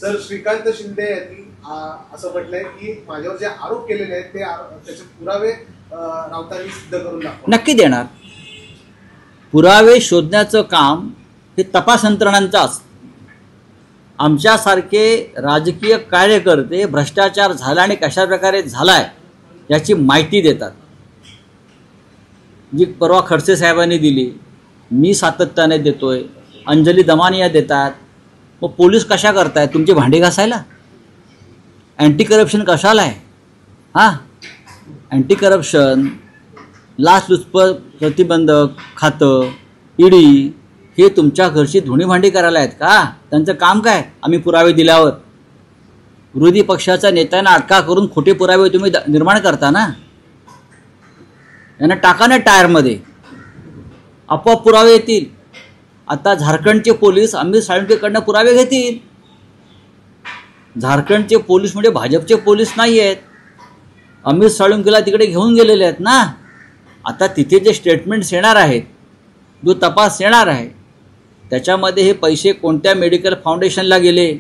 Sir, Shrikant Shinde यांनी असं म्हटलंय की माझ्यावर जे आरोप केलेले आहेत त्याचे पुरावे राऊतांनी सिद्ध करून दाखवा. नक्की देणार. पुरावे शोधण्याचं काम हे तपास यंत्रणांचं असतं. आमच्यासारखे राजकीय कार्यकर्ते भ्रष्टाचार झाला आणि कशा प्रकारे झालाय याची माहिती देतात. जी परवा खडसे साहेबांनी दिली, मी सातत्याने देतोय, अंजली दमानिया देतात. मग पोलीस कशा करतायत? तुमची भांडी घासायला? अँटी करप्शन कशाला आहे? हां, अँटी करप्शन, लाचलुचपत प्रतिबंधक खातं, ईडी हे तुमच्या घरची धुणी भांडी करायला आहेत का? त्यांचं काम काय? आम्ही पुरावे दिल्यावर विरोधी पक्षाच्या नेत्यांना अटका करून खोटे पुरावे तुम्ही निर्माण करता ना. यांना टाका ना टायरमध्ये, आपोआप पुरावे येतील. आता झारखंडचे पोलीस अमित साळुंकेकडनं पुरावे घेतील. झारखंडचे पोलीस म्हणजे भाजपचे पोलीस नाही आहेत. अमित साळुंकेला तिकडे घेऊन गेलेले आहेत ना. आता तिथे जे स्टेटमेंट्स येणार आहेत, जो तपास येणार आहे, त्याच्यामध्ये हे पैसे कोणत्या मेडिकल फाउंडेशनला गेले,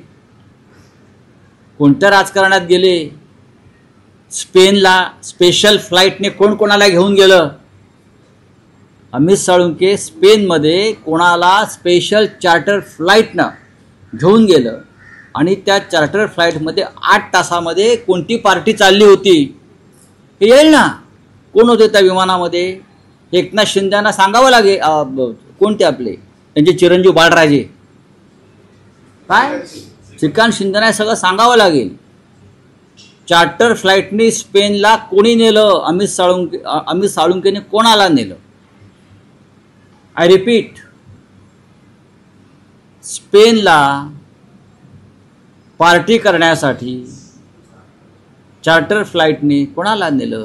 कोणत्या राजकारणात गेले, स्पेनला स्पेशल फ्लाईटने कोण कोणाला घेऊन गेलं. अमित साळुंके स्पेनमध्ये कोणाला स्पेशल चार्टर फ्लाईटनं घेऊन गेलं आणि त्या चार्टर फ्लाईटमध्ये 8 तासामध्ये कोणती पार्टी चालली होती हे येईल ना. कोण होते त्या विमानामध्ये? एकनाथ शिंदेना सांगावं लागेल. कोणते आपले त्यांचे चिरंजीव बाळराजे, काय श्रीकांत शिंदेना सगळं सांगावं लागेल. चार्टर फ्लाईटनी स्पेनला कोणी नेलं? अमित साळुंकेने कोणाला नेलं? आय रिपीट, स्पेनला पार्टी करण्यासाठी चार्टर फ्लाईटने कोणाला नेलं?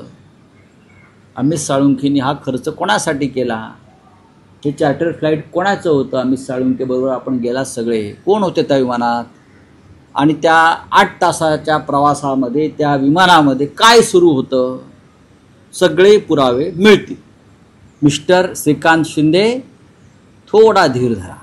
अमित साळुंकेने हा खर्च कोणासाठी केला? हे चार्टर फ्लाईट कोणाचं होतं? अमित साळुंके बरोबर आपण गेला सगळे. कोण होते त्या विमानात? आणि त्या 8 तासाच्या प्रवासामध्ये त्या विमानामध्ये काय सुरू होतं? सगळे पुरावे मिळतील. मिस्टर श्रीकांत शिंदे, थोडा धीर धरा.